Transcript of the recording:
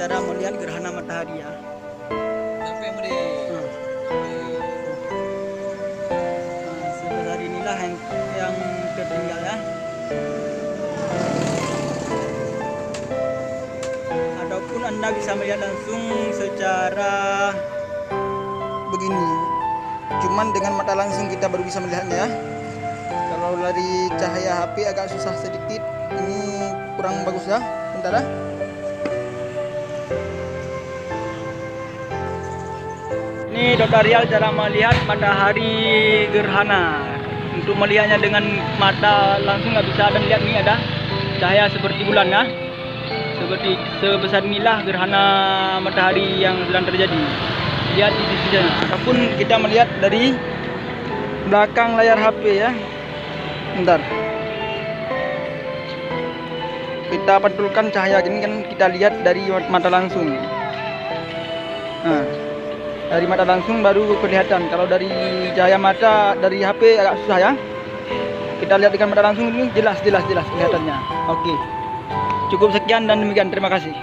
cara melihat gerhana matahari ya. Sampai mudi. Nah, sebesar inilah yang tertinggal ya. Ataupun Anda bisa melihat langsung secara begini. Cuman dengan mata langsung kita baru bisa melihatnya ya. Kalau dari cahaya HP agak susah sedikit. Ini kurang bagus ya. Bentar ya. Ini Dr. Rial cara melihat matahari gerhana. Untuk melihatnya dengan mata langsung nggak bisa, dan lihat ini ada cahaya seperti bulan ya. Seperti sebesar inilah gerhana matahari yang sedang terjadi. Lihat di sisi sana. Ataupun kita melihat dari belakang layar HP ya. Bentar. Kita pantulkan cahaya gini kan, kita lihat dari mata langsung. Nah, dari mata langsung baru kelihatan. Kalau dari cahaya mata dari HP agak susah ya. Kita lihat dengan mata langsung ini jelas kelihatannya. Oke. Cukup sekian dan demikian. Terima kasih.